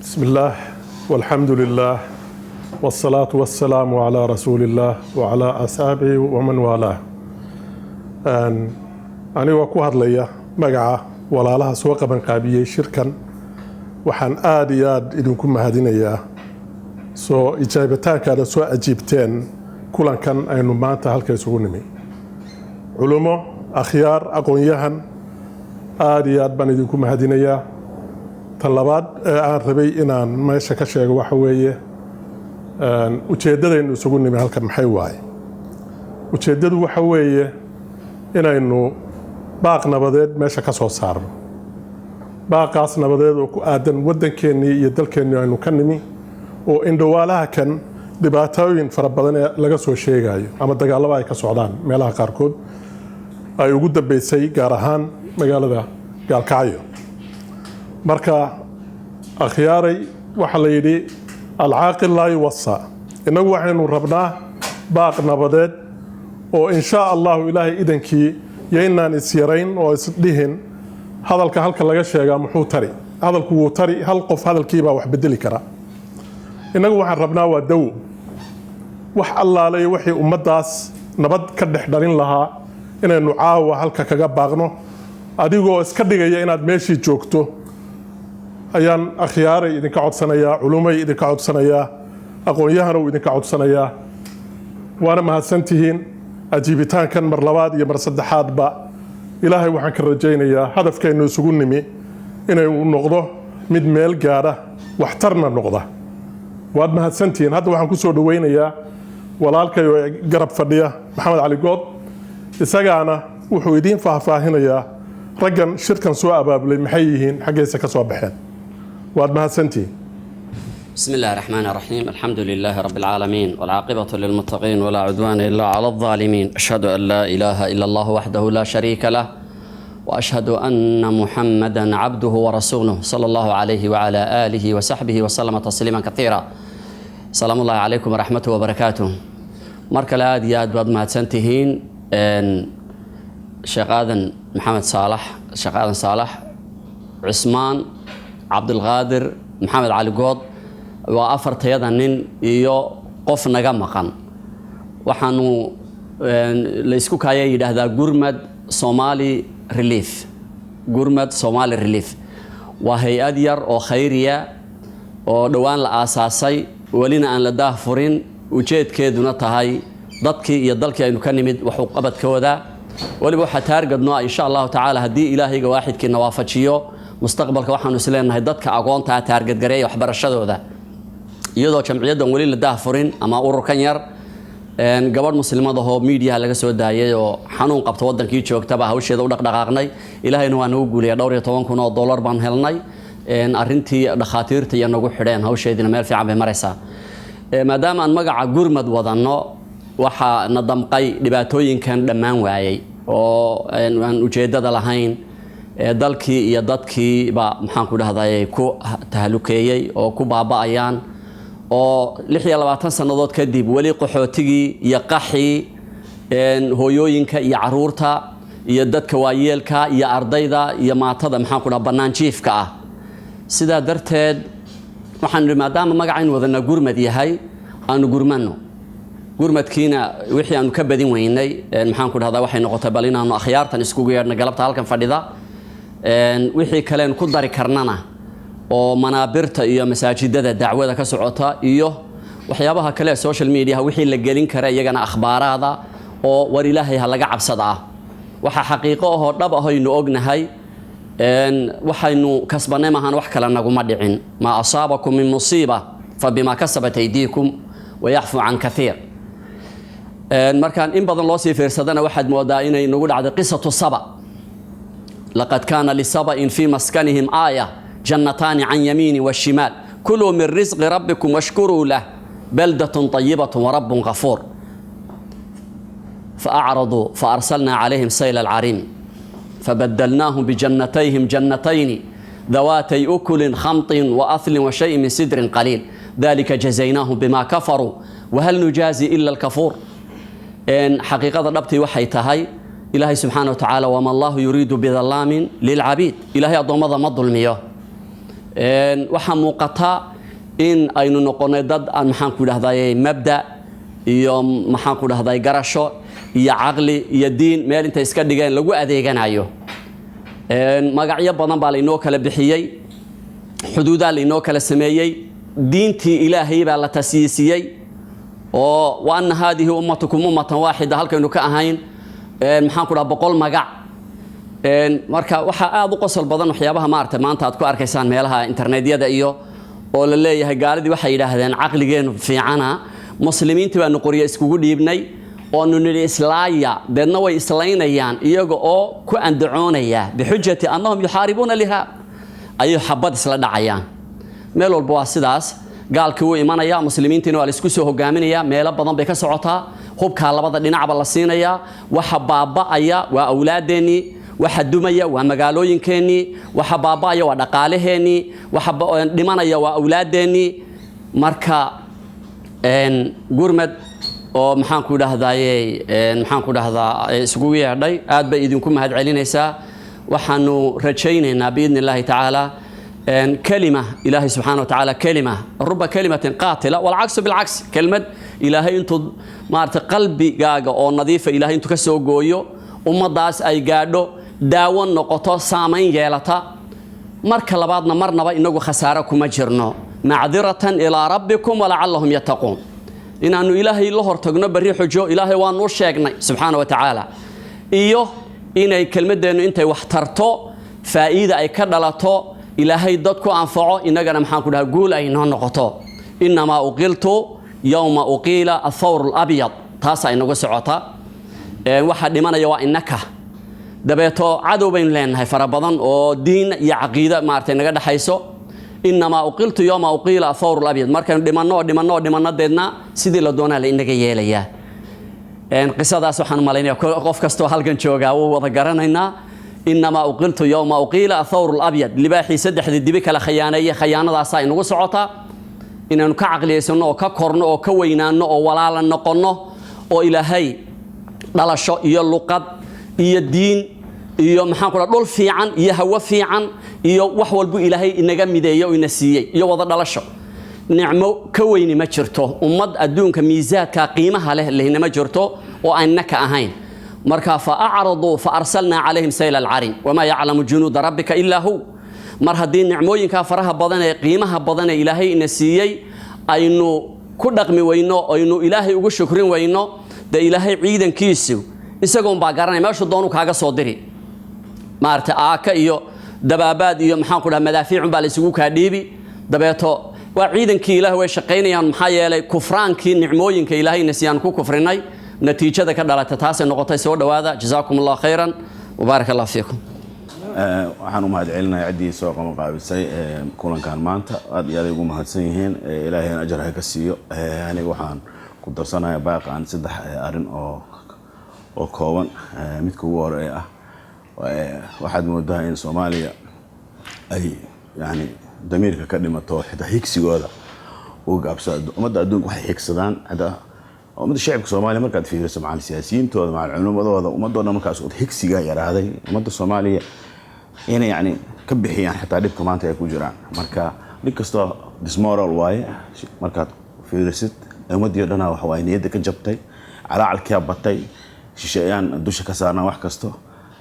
بسم الله والحمد لله والصلاة والسلام على رسول الله وعلى أصحابه ومن والاه. أنا وكوهر ليا مجاعة ولا لها سواق من قابية شركا وحن آد إذنكم هادينيا إجابتان كذا سواء أجيبتين كلن كان أنه ما تهلك يسونمي علومه أخيار أقوياهن آد بان إذنكم هادينيا talabaad aan rabay inaan meesha ka sheego waxa weeye ujeedadaynu isugu nimi halkan maxay waaye ujeedadu waxa weeye inaynu baaq nabadeed meesha ka soo saarno baaqaas nabadeed oo ku aadan waddankeennii iyo dalkeennii aynu ka nimi oo indhawaalaha kan dhibaatooyin fara badan ee laga soo sheegayo ama dagaalada ay ka socdaan meelaha qaarkood ay ugu dambeysay gaar ahaan magaalada Gaalkacyo marka akhyaaray waxa la yiri alcaaqil laa yuwassa inagu waxaynu rabnaa baaq nabadeed oo insha Allah ilaahay idankii yaynaan isyarayn oo isdhihin hadalka halka laga sheegaa muxuu tari hadalku wuu tari hal qof hadalkiiba wax bedeli kara inagu waxaan rabnaa waa daw wax allaalay wixii ummadaas nabad ka dhalin lahaa inaynu caawa halka kaga baaqno adigoo iska dhigaya inaad meeshii joogto ayaan akhyaaray idinka codsanayaa culumay idinka codsanayaa aqoon-yahana uu idinka codsanayaa waana mahadsantihiin ajiibitaankan mar labaad iyo mar saddexaadba ilaahay waxaan ka rajaynayaa hadafkeennu isugu nimi inuu noqdo mid meel gaara waxtarna noqda waad mahadsantihiin hadda waxaan ku soo dhaweynayaa walaalkay oo garab fadhiya maxamed cali good isagaana wuxuu idiin faahfaahinayaa raggan shirkan soo abaabulay maxay yihiin xaggeesa ka soo baxeen واد مهسنتي. بسم الله الرحمن الرحيم الحمد لله رب العالمين والعاقبة للمتقين ولا عدوان إلا على الظالمين أشهد أن لا إله إلا الله وحده لا شريك له وأشهد أن محمدا عبده ورسوله صلى الله عليه وعلى آله وصحبه وسلم تسليما كثيرا سلام الله عليكم ورحمته وبركاته مركل آديات واد مهسنتهين شيخ آذن محمد صالح شيخ آذن صالح عثمان عبد القادر محمد علي good waa afartayada nin iyo qof naga maqan waxaanu la isku kaayay yiraahdaa gurmad Somali Relief waa hay'ad yar oo khayriya oo dhawaan la aasaasay walina aan la daahfurin ujeedkeeduna tahay dadkii iyo dalkii aynu ka nimid wax u qabadkooda waliba waxa taargadno insha Allah taala hadii ilaahayga waaxidkiina waafajiyo mustaqbalka waxaanu isleenahay dadka aqoonta taarget gareeyo waxbarashadooda iyadoo jamciyadan wali la daahfurin ama ururkan yar gabadh muslimada oo media laga soo daayay oo xanuun qabta wadankii joogtaba hawsheeda u dhaqdhaqaaqnay ilaahayna waa nagu guuliyay $12,000 baan helnay arintii dhakhaatiirta iyo nagu xidheen hawsheedina meel fiican bay maraysaa maadaama aan magaca gurmad wadano waxa nadamqay dhibaatooyinkan dhamaan waayay oo aan ujeedada lahayn dalkii iyo dadkii ba maxaan ku dhahday ku tahlukeeyay oo ku baaba'ayaan oo 26 sanadood kadib wali qaxootigii iyo qaxii hooyooyinka iyo caruurta iyo dadka waayeelka iyo ardayda iyo maatada maxaan ku dhahaa banaan jiifka ah sida darteed waxaan maadaama magacaynu wadana gurmad yahay aanu gurmano gurmadkiina wixii aanu ka badin weynay maxaan ku dhahdaa waxay noqotay bal inaanu akhyaartan isku yeerna galabta halkan fadhida wixii kale ku dari karnana oo manaabirta iyo masaajidada dacwada ka socota iyo waxyaabaha kale social media wixii la gelin kara iyagana akhbaarada oo war ilaahay ha laga cabsada waxa xaqiiqo ah oo dhab ah aynu ognahay waxaynu kasbanay maahan wax kale naguma dhicin ma asaabakum min musiiba fabima kasabat aydiikum ويعفو عن كثير markaan in badan loo sii fiirsadana waxaad moodaa inay nagu dhacday qisatu saba لقد كان لسبأ في مسكنهم آية جنتان عن يمين والشمال كلوا من رزق ربكم واشكروا له بلدة طيبة ورب غفور فأعرضوا فأرسلنا عليهم سيل العريم فبدلناهم بجنتيهم جنتين ذواتي أكل خمط وأثل وشيء من سدر قليل ذلك جزيناهم بما كفروا وهل نجازي إلا الكفور إن حقيقة ربتي وحيتهاي إلهي سبحانه وتعالى وما الله يريد بظلام للعبيد إلهي أضمض مض المياه waxaa muuqata in aynu noqonay dad aan maxaan ku dhahday mabda iyo maxaan ku dhahday garasho iyo caqli iyo diin meel inta iska dhigeen lagu adeeganayo magacyo badan baa laynoo kala bixiyey xuduudaa laynoo kala sameeyey diintii ilaahay baa la tasiisiyey oo wa anna haadihi ummatukum ummatan waaxida halkaynu ka ahayn maxaan ku dhaha 100 magac marka waxaa aad u qosol badan waxyaabaha maarta maanta aad ku arkaysaan meelaha internetyada iyo oo la leeyahay gaaladii waxay yiraahdeen caqligeenu fiicana muslimiinta baa qoriyo iskugu dhiibnay oo nunili islaaya deedna way islaynayaan iyaga oo ku andacoonaya bixujjati annahum yuharibuna liha ay xabad isla dhacayaan meel walba waa sidaas gaalkii uu imanaya muslimiintiina waa la isku soo hogaaminaya meelo badan bay ka socotaa hubka labada dhinacba la siinaya waxa baaba'aya waa awlaadeeni waxa dumaya waa magaalooyinkeeni waxa baaba'aya waa dhaqaalaheeni waxa dhimanaya waa awlaadeeni marka gurmad oo maxaan ku dhahdaa isugu yeedhay aad bay idinku mahad celinaysaa waxaanu rajaynaynaa biidni illaahi tacaala كلمة إلهي سبحانه وتعالى كلمة رب كلمة قاتلة والعكس بالعكس كلمة إلهي أنتو مارت قلبي جاجا أو نظيفة إلهي أنتو كسو جويو ومضاس أي جادو داون نقطة سامين جالتا مركل بعضنا مرنا بقى إنه خساركم أجرنا معذرة إلى ربكم ولعلهم يتقون إن أنه إلهي الله ارتقنا بريح جو إلهي وانور شاقنا سبحانه وتعالى إيوه إن كلمة إنه أنت واحترتو فإذا أي كدلتو إلهي ضدكو أنفعو إننا محاكو لها قول أي نقطو إنما أقلتو يوم أقيل الثور الأبيض تاسا إنه سعوتا واحد لمن يوا إنك دبيتو عدو بين لين هاي فربضان أو دين يعقيدة مارتين نقد حيثو إنما أقلت يوم أقيل الثور الأبيض مركن دمنا دينا سيدي لدونا لإنك ياليا قصة دا سبحانه مالينيا قف كستو هالكن شوغا وضقرنا إنما أقلت يوم أقيل الثور الأبيض لباحي سدح الدبك لخيانية خيانة صاين وسعوتا إنه كعقل يسنو ككرنو أو كوينانو أو ولا نقنو أو إلى هاي لا شو يلقط يدين يوم حنقول دول في عن يهوى في عن يو وحول بو إلى هاي إنجا مدايا وينسيه يو وضع لا شو نعمو كوين ما جرته ومد أدون كميزات كقيمة له اللي هنا ما جرته وأنك أهين مركا فأعرضوا فأرسلنا عليهم سيل العرم وما يعلم جنود ربك إلا هو مر هدين نعموين كافرها بدنا قيمها بدنا إلهي نسيي أينو كل رقم وينو أينو إلهي وجو شكرين وينو ده إلهي عيدا كيسو إسقون بعقرنا ما شو ضانو كاجا صادري مارت إيو دبابات إيو محن كلها مدافع بالسوق هديبي دبيتو وعيدا كي إله وشقين يعني محيا لي كفران كي نعموين كإلهي نسيان كفرناي نتيجة كذا لا تتحسن نقطة سود وهذا جزاكم الله خيرا وبارك الله فيكم. waxaan u mahadcelinaa ciddii soo qabanqaabisay kulankan maanta aad iyo aad ugu mahadsan yihiin ilaahay ajar ha ka siiyo aniga waxaan ku darsanayaa baaqan 3 arin oo kooban midka ugu horeeya ah waxaad moodaa in Soomaaliya ay yani damiirka ka dhimato xitaa higsigooda oo gaabsado ummadda adduunka waxay higsadaan hada ummadda shacabka Soomaaliya markaad fiiriso macallin siyaasiyiintooda macallin culimadooda ummadooda markaas oo higsiga yaraaday ummadda Soomaaliya إنه يعني كبحي يعني حتى عديب كمان تيجي كوجران مركا لكستو ديسمورال واي مركا في رست المدير لنا وحواني يدك جبتي على الكياب بتي شيئان دوشة كسرنا وحكستو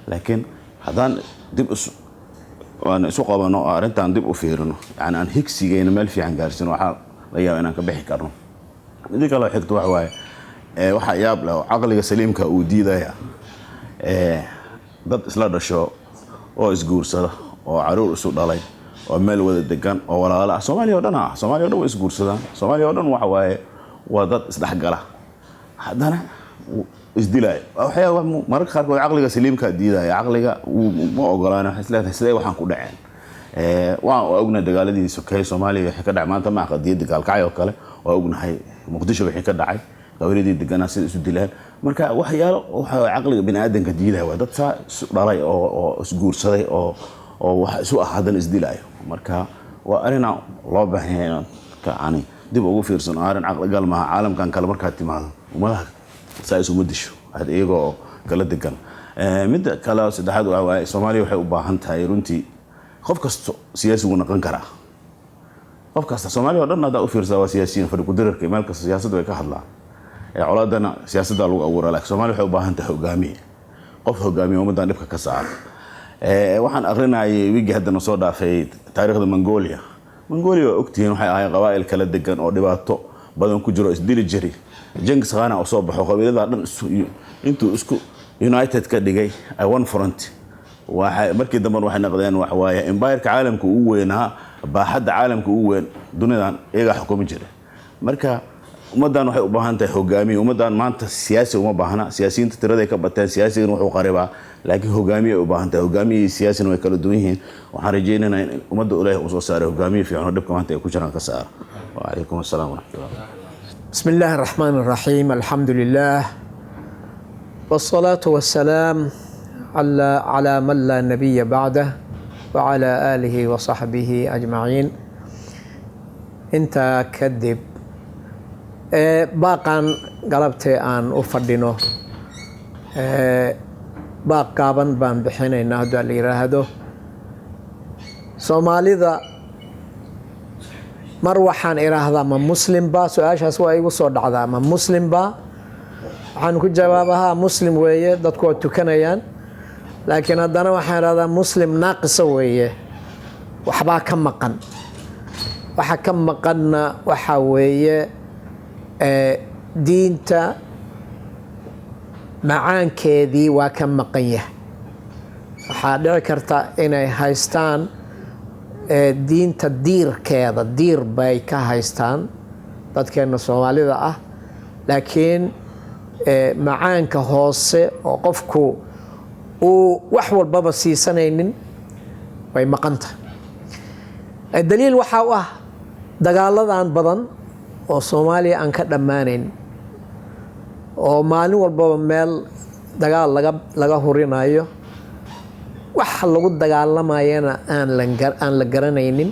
لكن هذان دب وأنا سوق أبنا أرنت عن دب وفيرنو يعني أن هيكسي جينا مال في عن جالسين وحال ليا أنا كبحي كرنو ذيك الله حكت وحواي وحياب لو عقلي سليم كأودي ده ضد إسلام الشو oo isguursada oo caruur isu dhalay oo meel wada degan oo walaalo ah Soomaaliya oo dhan Soomaaliya oo dhan isguursadaan Soomaaliya oo dhan waxa waaye waa dad isdhaxgala hadana isdilay waxyaabo mararka qaar caqliga saliimka diidaya caqliga ma ogolaana xisleedahay sidee waxaan ku dhaceen waan ognahay dagaaladii sokay Soomaaliya wixii ka dhacay maanta ma qadiyad dagaalkacay oo kale oo ognahay Muqdisho wixii ka dhacay dawladii deganaa sida isu dilaan marka waxyaalo waxa caqliga bini'aadanka diiday waa dad dhalay oo isguursaday oo wax isu ahadan isdilaayo marka waa arina loo baahan yahay ka ani dib ugu fiirsan arin caqli gal ma caalamkan kale marka timaado umadaha saayis u mudisho had iyagoo kala degan mid kale saddexaad waa Soomaaliya waxay u baahan tahay runtii qof kasto siyaasi uu noqon karaa qof kasta Soomaaliya oo dhan hada u fiirsaa waa siyaasiyiin fadhi ku dirarka meel kasta siyaasadda way ka hadlaan colaadana siyaasadda lagu abuuraa laakiin Soomaaliya waxay u baahan tahay hogaamiye qof hogaamiye ummadan dhibka ka saar waxaan aqrinayay wigi hadda soo dhaafay taariikhda Mongolia waa ogtihiin waxay ahaayeen qabaa'il kala degan oo dhibaato badan ku jiro isdili jiray Genghis Khan oo soo baxo qabiilada dhan intuu isku United ka dhigay ay one front waxa markii dambe waxay noqdeen wax waaye empire-ka caalamka ugu weynaa baaxadda caalamka ugu weyn dunidan iyaga xukumi jiray marka ummadan waxay u baahan tahay hogaamiye ummadan maanta siyaasi uma baahna siyaasiyiinta tirada ka bateen siyaasigan wuxuu qaribaa laakiin hogaamiye u baahan tahay hogaamiye siyaasina way kala duwan yihiin waxaan rajaynaynaa in ummadda Ilaahay uu soo saaro hogaamiye fiican oo dhibka maanta ay ku jiraan ka saaro wa alaykum asalaam wa rahmatullah bismillahir rahmanir rahim alhamdulillah wassalatu wassalam ala man la nabiyya ba'da wa ala alihi wa sahbihi ajma'in inta kadib baaqan galabtee aan u fadhino baaq gaaban baan bixinaynaa haddii la yiraahdo Soomaalida mar waxaan iraahdaa ma muslim ba su'aashaas waa igu soo dhacdaa ma muslim ba waxaan ku jawaabahaa muslim weeye dadku waa tukanayaan laakiin haddana waxaan iraahdaa muslim naaqisa weeye waxbaa ka maqan waxa ka maqanna waxa weeye diinta macaankeedii waa ka maqan yahay waxaa dhici karta inay haystaan diinta diirkeeda diir bay ka haystaan dadkeena Soomaalida ah laakiin macaanka hoose oo qofku uu wax walbaba siisanaynin way maqanta daliil waxa u ah dagaaladan badan oo Soomaaliya aan ka dhamaanayn oo maalin walba meel dagaal laga hurinayo wax lagu dagaalamayana aan la garanaynin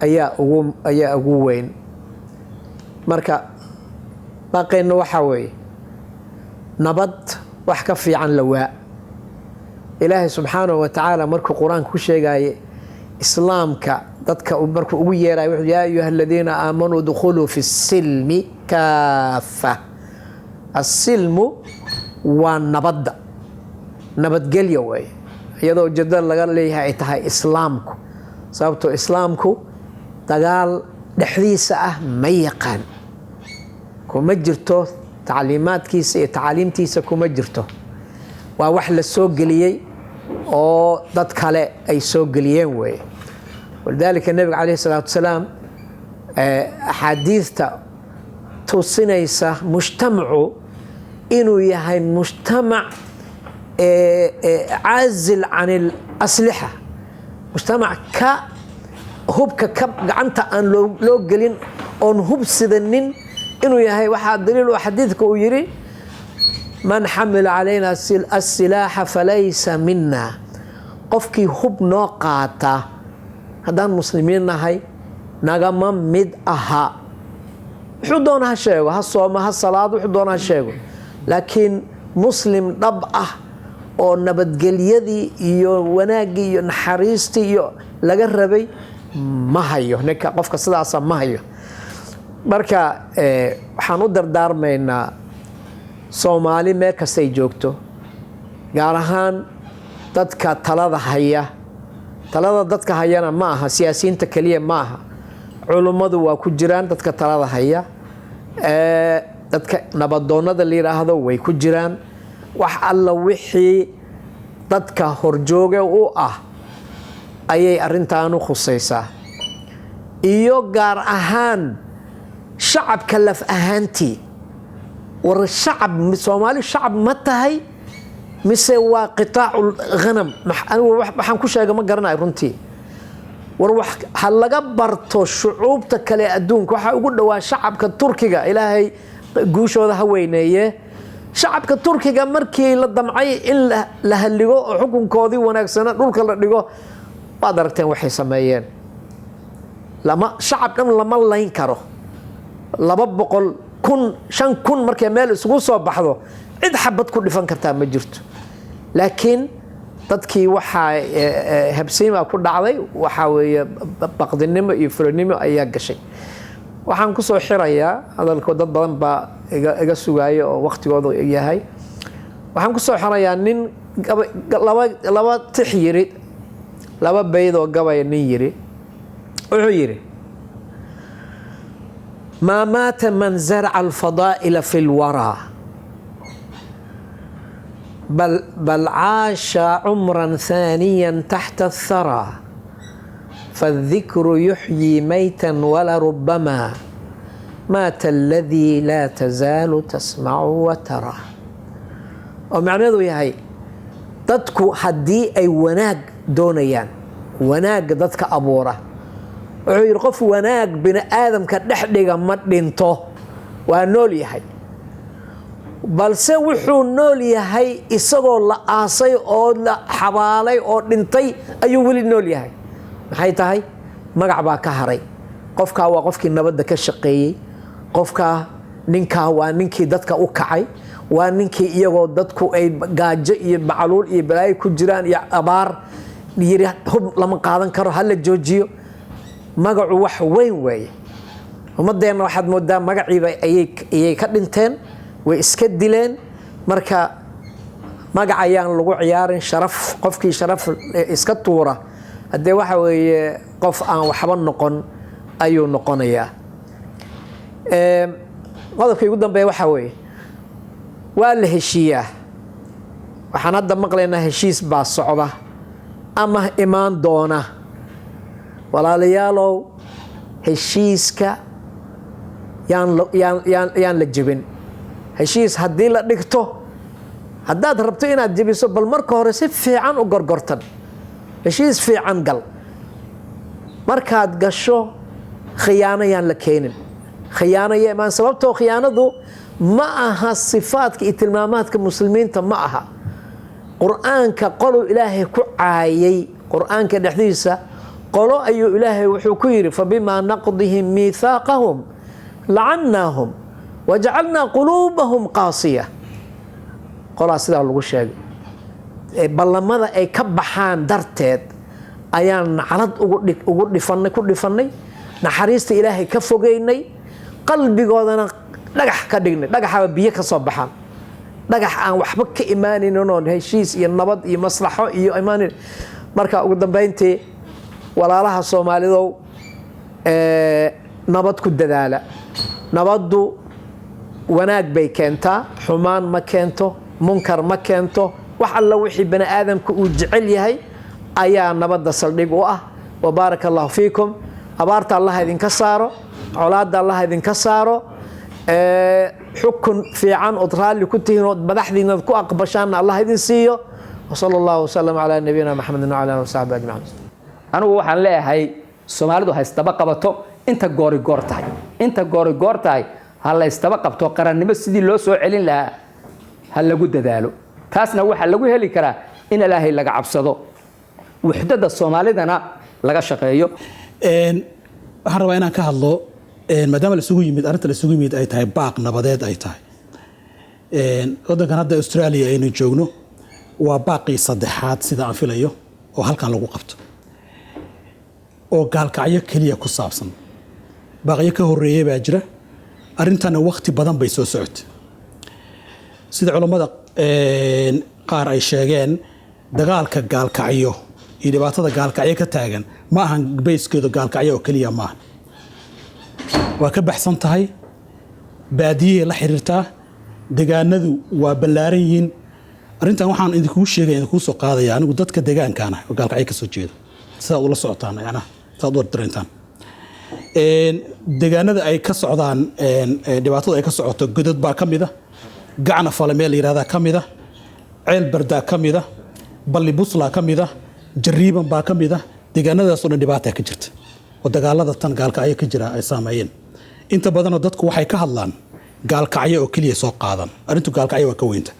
ayaa ugu weyn marka baaqeena waxa weeye nabad wax ka fiican la waa Ilaahay subhanahu wa ta'ala markuu Quraanka ku sheegay islaamka dadka markuu ugu yeeray wuxuu yaa ayyuhalladheena aamanu dukhulu fi silmi kaafa as-silmu wa nabadgelyo way iyadoo jadal laga leeyahay tahay islaamku sababtoo islaamku dagaal dhexdiisa ah ma yaqaan kuma jirto taalimaadkiisa iyo taaliimtiisa kuma jirto waa wax la soo galiyay oo dad kale ay soo galiyeen way walidaalika nabiga kaleey salaatu salaam ahadiista tusinaysa mujtamacu inuu yahay mujtamac عازل عن الأسلحة مجتمع هبك gacanta aan loo gelin oon hub sidanin inuu yahay waxa daliil xadiidka uu yiri man hamila علينا السلاح فليس منا qofkii hub noo qaata hadaan muslimiin nahay nagama mid aha wuxuu doonaa sheego ha sooma ha salaad wuxuu doonaa sheego laakiin muslim dhab ah oo nabadgelyadii iyo wanaagii iyo naxariistii iyo laga rabay ma hayo ninka qofka sidaas ma hayo marka waxaan u dardaarmaynaa Soomaali meel kasta ay joogto gaar ahaan dadka talada dadka hayana ma aha siyaasiyiinta kaliya ma aha culimadu waa ku jiraan dadka talada haya dadka nabadoonada la yiraahdo way ku jiraan wax alla wixii dadka horjooga u ah ayay arintaan u khusaysaa iyo gaar ahaan shacabka laf ahaantii war shacab Soomaali shacab ma tahay mise waa qitaacul ghanam waxaan ku sheegay ma garanayo runtii war wax hal laga barto shucuubta kale adduunka waxa ugu dhawaa shacabka Turkiga Ilaahay guushooda ha weyneeye shacabka Turkiga markii la damcay in la haligo oo xukunkoodii wanaagsan dhulka la dhigo baad aragteen waxay sameeyeen lama shacab dhan lama layn karo 200 kun 5,000 markay meel isugu soo baxdo cid xabad ku dhifan kartaa ma jirto laakiin dadkii waxaa habsiima ku dhacday waxaa weeye baqdinimo iyo fulanimo ayaa gashay. waxaan ku soo xirayaa hadalko dad badan baa iga sugaaya oo waqtigooda yahay. waxaan ku soo xirayaa nin laba tix yiri, laba bayd oo gabay nin yiri. wuxuu yiri: ما مات من زرع الفضائل في الورى بل عاش عمرا ثانيا تحت الثرى فالذكر يحيي ميتا ولربما مات الذي لا تزال تسمع وترى. ومعنى يهي dadku haddii ay wanaag doonayaan, wanaag dadka abuura, wuxuu yidhi qof wanaag bini aadamka dhex dhiga ma dhinto, waa nool yahay. balse wuxuu nool yahay isagoo la aasay oo la xabaalay oo dhintay ayuu weli nool yahay. maxay tahay? magac baa ka haray. qofkaa waa qofkii nabadda ka shaqeeyey, qofkaa ninkaa waa ninkii dadka u kacay, waa ninkii iyagoo dadku ay gaajo iyo macluul iyo balaayo ku jiraan iyo abaar yiri hub lama qaadan karo, hala joojiyo. magacu wax weyn weeye. ummadeenna waxaad moodaa magaciiba ayay ka dhinteen, way iska dileen. marka magac ayaan lagu ciyaarin. sharaf, qofkii sharaf iska tuura haddee waxa weeye qof aan waxba noqon ayuu noqonayaa. qodobka ugu dambeeya waxa weeye waa la heshiiyaa. waxaan hadda maqlaynaa heshiis baa socda ama imaan doona. walaalayaalow, heshiiska yaan la jebin. heshiis haddii la dhigto, haddaad rabto inaad jebiso, bal marka hore si fiican u gorgortan, heshiis fiican gal. markaad gasho khiyaano yaan la keenin. khiyaano yeemaan, sababtoo khiyaanadu ma aha sifaadka iyo tilmaamaadka muslimiinta ma aha. qur-aanka qoluu ilaahay ku caayay, qur-aanka dhexdiisa qolo ayuu ilaahay wuxuu ku yidhi: fabimaa naqdihim miithaaqahum lacannaahum wajacalnaa quluubahum qaasiya. qolaa sidaa lagu sheegay. ballamada ay ka baxaan darteed ayaan naclad ku dhifannay, naxariista ilaahay ka fogeynay, qalbigoodana dhagax ka dhignay. dhagaxaba biyo ka soo baxaan, dhagax aan waxba ka imaanaynin oo heshiis iyo nabad iyo maslaxo iyo imaanin. marka ugu dambeyntii, walaalaha Soomaalidow nabad ku dadaala. nabaddu wanaag bay keentaa, xumaan ma keento, munkar ma keento. wax alla wixii bani aadamku uu jecel yahay ayaa nabadda saldhig u ah. wabaaraka allahu fiikum. abaarta allah idinka saaro, colaadda allah idinka saaro, xukun fiican ood raalli ku tihiin ood madaxdiinaad ku aqbashaanna allah idin siiyo. wasala allahu wasalam calaa nabiyina maxamedin wacala alihi wasaxbi ajmaciin. anigu waxaan leeyahay Soomaalidu ha isdaba qabato inta goor tahay. inta goor tahay ha la isdaba qabto. qarannimo sidii loo soo celin lahaa ha lagu dadaalo. taasna waxa lagu heli karaa in Ilaahay laga cabsado, wuxdada Soomaalidana laga shaqeeyo. waxaan rabaa inaan ka hadlo maadaama la isugu yimid, arrinta la isugu yimid ay tahay baaq nabadeed ay tahay. waddankan hadda Australia aynu joogno waa baaqii saddexaad sida aan filayo oo halkan lagu qabto, oo gaalkacyo keliya ku saabsan. baaqyo ka horreeyay baa jira. arrintana waqti badan bay soo socotay. sida culammada qaar ay sheegeen, dagaalka gaalkacyo iyo dhibaatada gaalkacyo ka taagan ma ahan bayskeedu gaalkacyo oo keliya maaha. waa ka baxsan tahay, baadiyey la xiriirtaa, deegaanadu waa ballaaran yihiin. arrintan waxaan idinkugu sheegaya, idinkugu soo qaadaya anigu dadka deegaankaana oo gaalkacyo ka soo jeeda, sidaad ula socotaan, yacnaha sidaad u dareentaan. deegaanada ay ka socdaan dhibaatada ay ka socoto, godad baa ka mid ah, gacna fale meel la yidhahdaa ka mid ah, ceel bardaa ka mid ah, balli buslaa ka mid ah, jariiban baa ka mid ah. deegaanadaasoo dhan dhibaataa ka jirta oo dagaalada tan gaalkacyo ka jira ay saameeyeen. inta badanoo dadku waxay ka hadlaan gaalkacyo oo keliya soo qaadan. arrintu gaalkacyo waa ka weynta.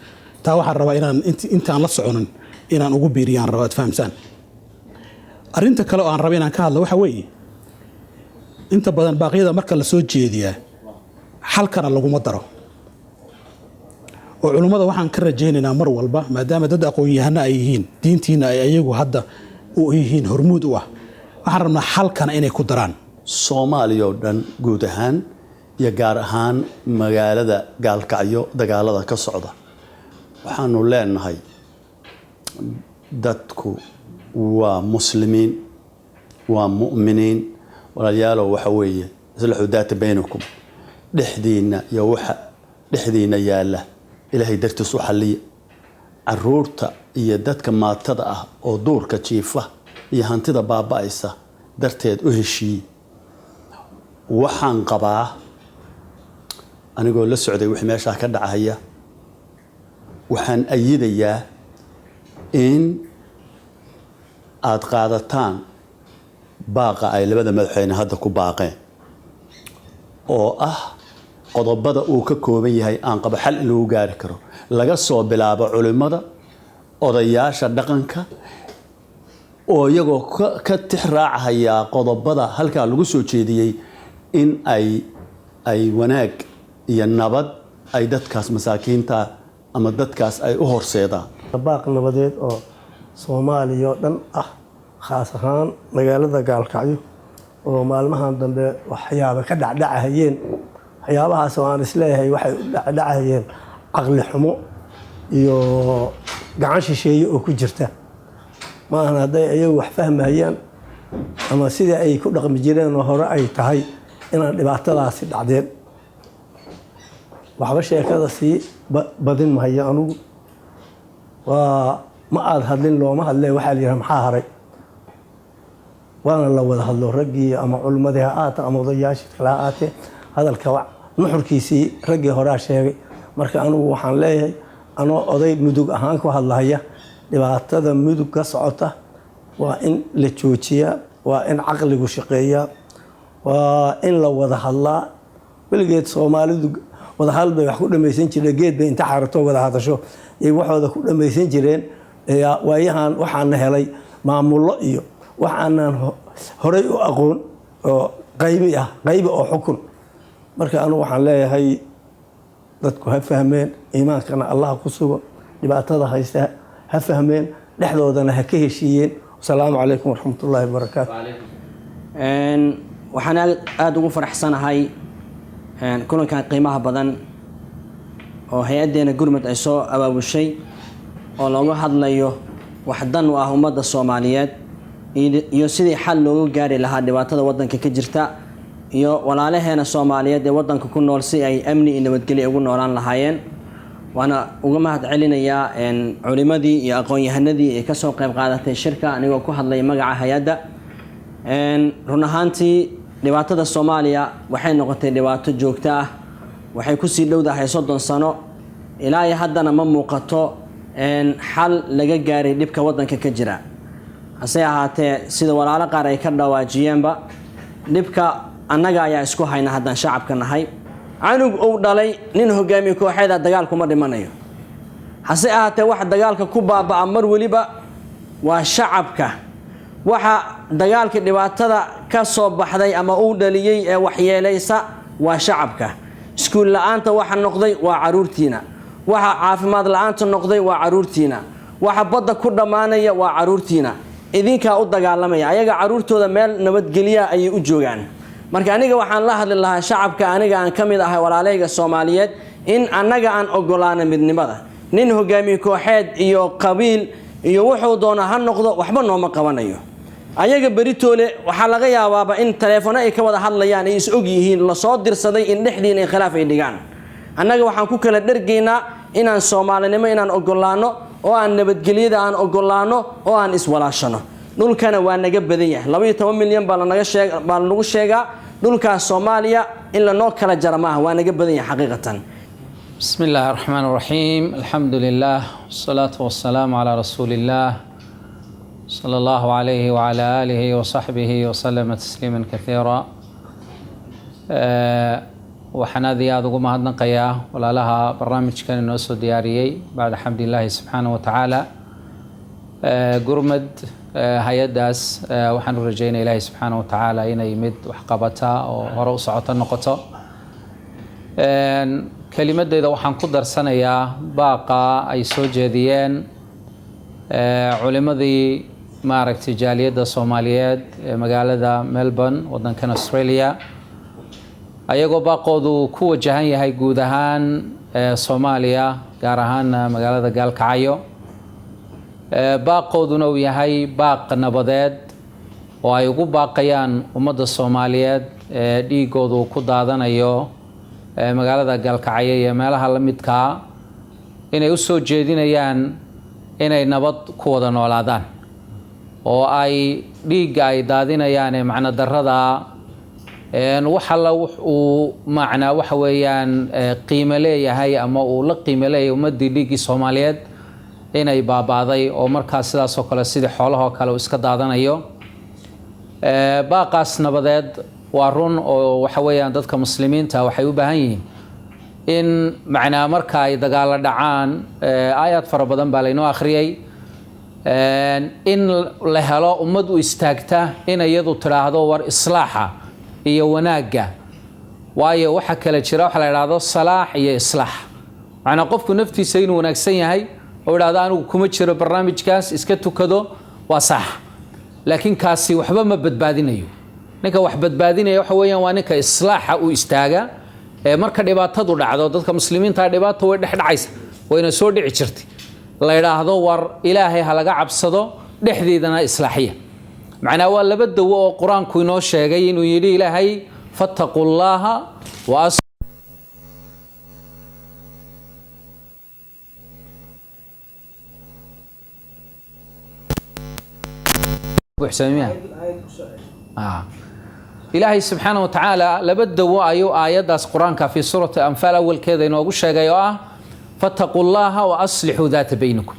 taa waxaan rabaa intaan la soconin inaan ugu biiriyaan rabaa ad fahamsaan. arrinta kale oo aan raba inaan ka hadlo waxa weeye, inta badan baaqyada marka la soo jeediyaa xalkana laguma daro. oo culummada waxaan ka rajaynaynaa mar walba maadaama dad aqoon-yahano ay yihiin diintiina ay ayagu hadda u yihiin hormuud u ah waxaan rabnaa xalkana inay ku daraan Soomaaliya oo dhan guud ahaan iyo gaar ahaan magaalada Gaalkacyo dagaalada ka socda waxaanu leenahay dadku waa muslimiin waa mu'miniin walaalayaal waxa weeye islaxu daata baynakum dhexdiina iyo waxa dhexdiina yaala ilaahay dartiis u xalliya caruurta iyo dadka maatada ah oo duurka jiifa iyo hantida baaba'aysa darteed u heshiiyey waxaan qabaa anigoo la socday wixii meesha ka dhacaya waxaan ayidayaa in aad qaadataan baaqa ay labada madaxweyne hadda ku baaqeen oo ah qodobada uu ka kooban yahay aan qaba xal in lagu gaari karo laga soo bilaabo culimada odayaasha dhaqanka oo iyagoo ka tixraacaya qodobada halka lagu soo jeediyay in ay wanaag iyo nabad ay dadkaas masaakiinta ama dadkaas ay u horseedaan baaq nabadeed oo Soomaaliya oo dhan ah khaas ahaan magaalada Gaalkacyo oo maalmahan dambe waxyaabo ka dhacdhacayeen waxyaabahaas oo aan isleeyahay waxay u dhacdhacayeen aqli xumo iyo gacan shisheeye oo ku jirta ma aha haday ayagu wax fahmayaan ama sida ay ku dhaqmi jireen oo hore ay tahay inaan dhibaatadaasi dhacdeen waxba sheekada si badin mahayo anugu waa ma aad hadlin looma hadlee waxaa la yiraahdaa maxaa haray waana la wada hadlo raggii ama culimadii ha aata ama odayaashii kala aate hadalka nuxurkiisii raggii hore sheegay marka anugu waxaan leeyahay anoo oday mudug ahaan ku hadlaya dhibaatada mudug ka socota waa in la joojiyaa waa in caqligu shaqeeyaa waa in la wada hadlaa weligeed Soomaalidu wada hal bay wax ku dhamaysan jireen geed bay inta xarato wada hadasho ay waxooda ku dhamaysan jireen waayahan waxaan helay maamullo iyo waxaan horay u aqoon oo qayb oo xukun marka anu waxaan leeyahay dadku ha fahmeen iimaankana Allah ku sugo dhibaatada haysta ha fahmeen dhexdoodana ha ka heshiiyeen assalaamu calaykum waraxmatullaahi wabarakaatuh waxaan aad ugu faraxsanahay kulankan qiimaha badan oo hay'adeena gurmad ay soo abaabushay oo looga hadlayo wax dan u ah ummadda Soomaaliyeed iyo sidii xal loogu gaari lahaa dhibaatada wadanka ka jirta iyo walaalaheena Soomaaliyeed ee wadanka ku nool si ay amni iyo nabadgelyo ugu noolaan lahaayeen waana uga mahad celinayaa culimadii iyo aqoon-yahanadii ee ka soo qayb qaadatay shirka anigoo ku hadlay magaca hay'adda run ahaantii dhibaatada Soomaaliya waxay noqotay dhibaato joogto ah waxay ku sii dhowdahay 30 sano ilaa ay haddana ma muuqato xal laga gaaray dhibka wadanka ka jira hase ahaatee sida walaalo qaar ay ka dhawaajiyeenba dhibka annaga ayaa isku hayna haddaan shacabka nahay anug uu dhalay nin hogaamiye kooxeeda dagaalku ma dhimanayo hase ahaatee wax dagaalka ku baabaa mar waliba waa shacabka waxa dagaalka dhibaatada ka soo baxday ama uu dhaliyay ee waxyeelaysa waa shacabka iskuul la'aanta waxa noqday waa caruurtiina waxa caafimaad la'aanta noqday waa caruurtiina waxa badda ku dhamaanaya waa caruurtiina idinka u dagaalamaya ayaga caruurtooda meel nabadgelyo ay u joogaan marka aniga waxaan la hadli lahaa shacabka aniga aan kamid ahay walaalayga Soomaaliyeed in annaga aan ogolaano midnimada nin hogaamiye kooxeed iyo qabiil iyo wuxuu doona ha noqdo waxba nooma qabanayo ayaga beritoole waxa laga yaabaa in telefoon ay ka wada hadlayaan ay is og yihiin la soo dirsaday in dhexdiina khilaaf ay dhigaan annaga waxaan ku kala dhargeynaa inaan Soomaalinimo inaan ogolaano oo aan nabadgelyada aan ogolaano oo aan iswalaashano dhulkana waa naga badan yahay 12 milyan baa lagu sheegaa dhulka Soomaaliya in la noo kala jaramaha waa naga badan yahay xaqiiqatan بسم الله الرحمن الرحيم الحمد لله والصلاة والسلام على رسول الله صلى الله عليه وعلى آله وصحبه وسلم تسليما كثيرا وحنا ذياد وقوم هذا نقيا ولا لها برنامج كان نوسو دياريي بعد حمد الله سبحانه وتعالى قرمد هيداس وحن رجينا إلهي سبحانه وتعالى إن يمد وحقبتها ورؤوس عطا النقطة kelimadeyda waxaan ku darsanayaa baaqa ay soo jeediyeen culimadii maaragtay jaaliyadda Soomaaliyeed ee magaalada Melbourne wadankan Australia ayagoo baaqoodu ku wajahan yahay guud ahaan Soomaaliya gaar ahaan magaalada Gaalkacyo baaqooduna uu yahay baaq nabadeed oo ay ugu baaqayaan ummadda Soomaaliyeed ee dhiigoodu ku daadanayo magaalada Gaalkacyo iyo meelaha la midka inay u soo jeedinayaan inay nabad ku wada noolaadaan oo ay dhiigga ay daadinayaan ee macna darrada waxa la uu macna waxa weeyaan qiimo leeyahay ama uu la qiimo leeyahay ummadii dhiigii Soomaaliyeed inay baabaaday oo markaas sidaas oo kale sidii xoolaha kale iska daadanayo baaqaas nabadeed waa run oo waxa weeyaan dadka muslimiinta waxay u baahan yihiin in macna marka ay dagaal dhacaan aayad fara badan baa laynoo akhriyay in la helo ummad u istaagta in iyadu tiraahdo war islaaxa iyo wanaaga waayo waxa kala jira waxa la yiraahdo salaax iyo islaax macna qofku naftiisa inuu wanaagsan yahay oo yiraahdo anigu kuma jiro barnaamijkaas iska tukado waa sax laakiin kaasi waxba ma badbaadinayo ninka wax badbaadinaya waxa weeyaan waa ninka islaaxa u istaaga marka dhibaatadu dhacdo dadka muslimiinta dhibaato way dhexdhacaysa wayna soo dhici jirtay la yiraahdo war ilaahay ha laga cabsado dhexdeedana islaaxiya macna waa laba dawo oo quraanku inoo sheegay inuu yiri ilaahay fattaqullaha wa إلهي سبحانه وتعالى لبدو أيو آيات قرآنك في سورة أنفال أول كذا إنه شيء فاتقوا الله وأصلحوا ذات بينكم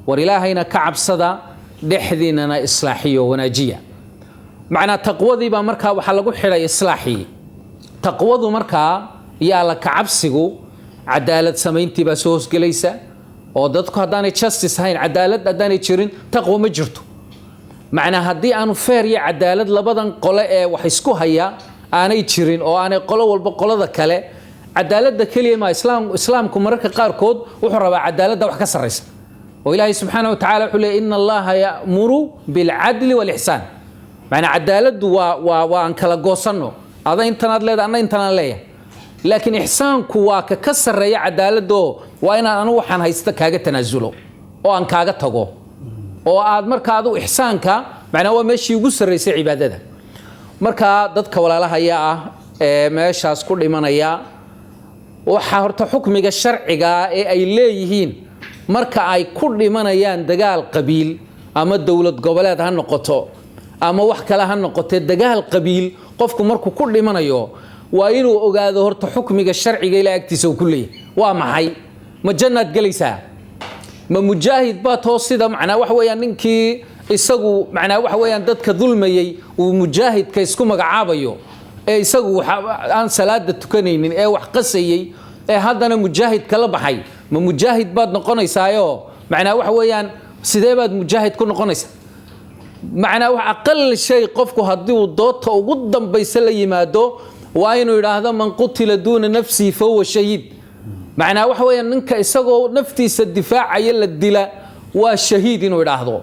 ورلاهينا كعب صدا دحذيننا إصلاحية وناجية معنى تقوى ذي بمركا وحلقوا حلا إصلاحي تقوى ذو مركا يا لك عبسقو عدالة سمين تباسوس جليسة ودتك هداني تشستس هاي عدالة هداني تشيرين تقوى مجرتو معنى هدي أنو فيري عدالة لبدن قلاء وحسكو هيا أنا يتشيرين أو أنا قلاء والبقلاء ذا كله عدالة ذا كلمة إسلامكم مركا قاركود وحرب عدالة ذا وحكسر رئيس وإلهي سبحانه وتعالى يقول إن الله يأمر بالعدل والإحسان معنى عدالة وأن كلا قوسنو هذا إنتنا ليه أنا إنتنا ليه لكن إحسانك وكسر رأي عدالة دو وأنا وحن هيستك هاجة تنزله أو أن كاجة تجو oo aad markaadu ihsaanka macna waa meeshii ugu sareysay cibaadada marka dadka walaalahaya ah ee meeshaas ku dhimanaya waxa horta xukmiga sharciga ee ay leeyihiin marka ay ku dhimanayaan dagaal qabiil ama dawlad goboleed ha noqoto ama wax kale ha noqoto dagaal qabiil qofku markuu ku dhimanayo waa inuu ogaado horta xukmiga sharciga ilaa agtiisa uu ku leeyahay waa maxay ma jannad galaysaa ما مجاهد باتو سيدا معنا وحويا ننكي إساقو معنا وحويا دادك ظلمي ومجاهد كيسكو مقعابيو إساقو عن سلاد التكنين وحقسي هذا أنا مجاهد كلبحي ما مجاهد باد نقوني سايو معنا وحويا سيدا باد مجاهد كون نقوني سا معنا أقل شيء قفكو هديو دوتا وقدام بيسلي مادو وإنو هذا من قتل دون نفسي فهو شهيد معناه وحويا ننك إسقو نفتيس الدفاع يلا الدلا والشهيد إنه يراهضو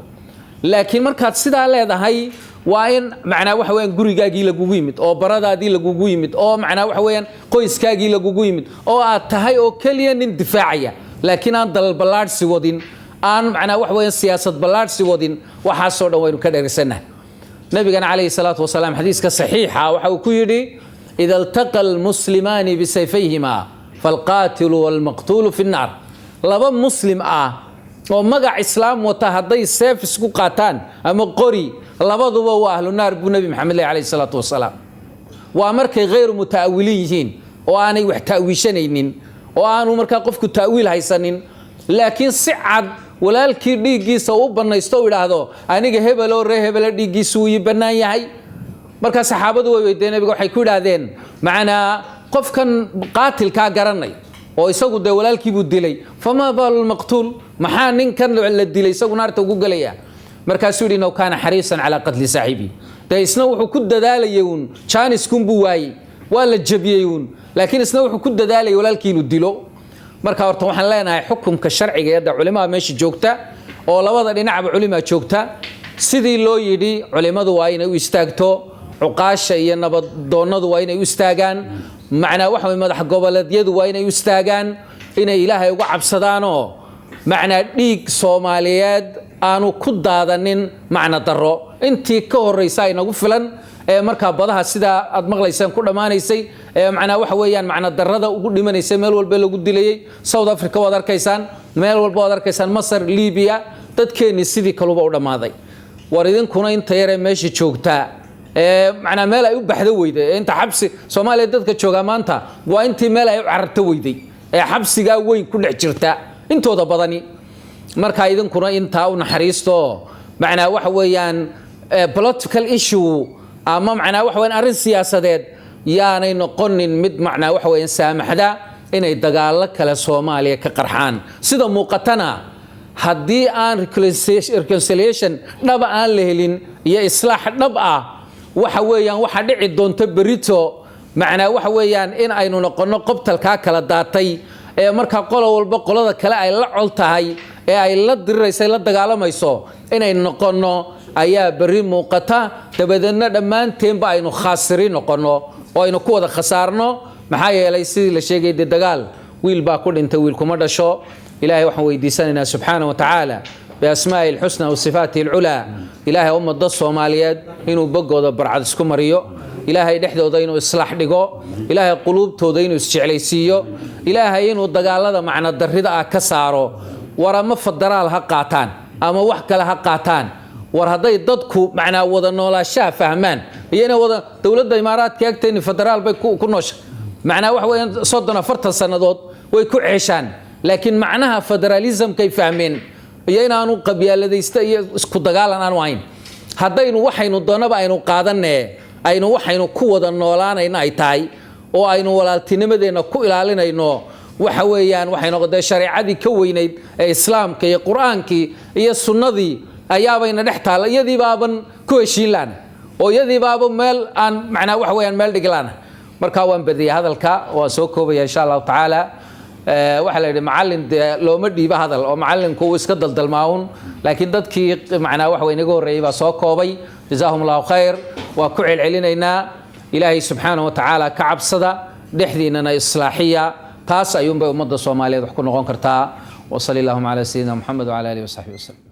لكن مركات سيدا هذا هاي وين معناه وحويا جوريجا جيل جوجيمت أو برادة دي لجوجيمت أو معناه وحويا قيس كاجي لجوجيمت أو أتهاي أو كليان الدفاعية لكن عند البلاد سودين أن معناه وحويا سياسة بلاد سودين وحصل وين كده رسنة نبي كان عليه الصلاة والسلام حديث كصحيحة وحوكيري إذا التقى المسلمان بسيفيهما فالقاتل والمقتول في النار لبا مسلم ومقع إسلام وتهدي السيف اسكو قاتان أما قري لبا ضبوا أهل النار بنبي محمد عليه الصلاة والسلام وأمرك غير متأولين وأنا وحتأويشنين وأنا أمرك قفك تأويل هيسنين لكن سعد ولا الكيريجي صوب بنيستوي هذا أنا جهبل أو رهبل ديجي سوي بناي هاي مركز صحابة ويدين بيقول حيكون هذين معنا قف كان قاتل كاجرني ويسوق الدولال كيبو الدلي فما بال المقتول محانين كان الدلي يسوق نار توجو قليا مركز سوري إنه كان حريصا على قتل صاحبي ده يسنوح كد داليون كان يسكن بواي ولا الجبيون laakiin isna wuxuu ku dadaalay walaalkii inuu dilo marka horta waxaan leenahay xukunka sharciga ee culimada meesha joogta oo labada dhinacba culimada joogta sidii loo yidhi culimadu waa inay u istaagto cuqaasha iyo nabadoonnadu waa inay u istaagaan macnaa waxa madax goboleedyadu waa inay u istaagaan inay ilaahay uga cabsadaanoo macnaa dhiig Soomaaliyeed aanu ku daadanin macna daro intii ka horeysa inagu filan ee marka badaha sida aad maqlaysaan ku dhamaanaysay ee macnaa waxa weeyaan macna darrada ugu dhimanaysay meel walba lagu dilayay South Africa waad arkaysaan meel walba waad arkaysaan Masar Liibiya dadkeeni sidii kaluba u dhamaaday war idinkuna inta yare meesha joogta macnaa meel ay u baxdo weyday inta xabsi Soomaaliya dadka jooga maanta waa intii meel ay u cararto weyday ee xabsiga weyn ku dhex jirta intooda badani marka idinkuna inta u naxariisto macnaa waxa weeyaan political issue ama macnaa waxa weeyaan arrin siyaasadeed yaanay noqonin mid macnaa waxa weeyaan saamaxda inay dagaalo kale Soomaaliya ka qarxaan sida muuqatana haddii aan reconciliation dhab aan la helin iyo islaax dhab ah waxa weeyaan waxa dhici doonta berito macnaa waxa weeyaan in aynu noqono qobtalka kala daatay ee marka qolo walba qolada kale ay la col tahay ee ay la dirirayso la dagaalamayso inay noqono ayaa bari muuqata dabadana dhamaanteen ba aynu khaasiriin noqono oo aynu ku wada khasaarno maxaa yeelay sidii la sheegay dagaal wiil baa ku dhintay wiil kuma dhasho ilaahay waxaan weydiisanaynaa subxaanahu wa ta'ala بأسماء الحسنى وصفاته العلى إلهي أمة الصوماليات إنه بقوا برعد اسكو مريو إلهي دحدو دينو إصلاح ديقو إلهي قلوب تو دينو إسجعليسيو إلهي إنه دقالة معنا الدرداء كسارو ورا مفضرال هقاتان أما وحكا هقاتان ورا هداي ضدكو معنا وضا نولا شاه فهمان يينا وضا دولة الإمارات كيكتين فدرال بيكو كنوش معنا وحوين صدنا فرطة سندود ويكو عيشان لكن معناها فدراليزم كيف فهمين iyana aanu qabyaaladaysta iyo isku dagaalan aan wayn hadaynu waxaynu doonaba aynu qaadanay aynu waxaynu ku wada noolaanayna ay tahay oo aynu walaaltinimadeena ku ilaalinayno waxa weeyaan waxaynu qodday shariicadii ka weynayd ee islaamka iyo quraankii iyo sunnadii ayaabayna dhex taal iyadii baaban ku heshiilaan oo iyadii baaba meel aan macna wax weeyaan meel dhiglaan marka waan badiyay hadalka waa soo koobaya insha Allah taala waxa la yiri macallin looma dhiiba hadal oo macallinku uu iska daldalmaawun laakiin dadkii macnaa wax weyn iga horeeyay baa soo koobay jazaahumullahu khayr waa ku celcelinaynaa ilaahay subxaanahu wa ta'ala ka cabsada dhexdiinana islaaxiya taas ayuun bay ummadda Soomaaliyeed wax ku noqon kartaa wa sallallahu ala sayyidina Muhammad wa ala alihi wa sahbihi wasallam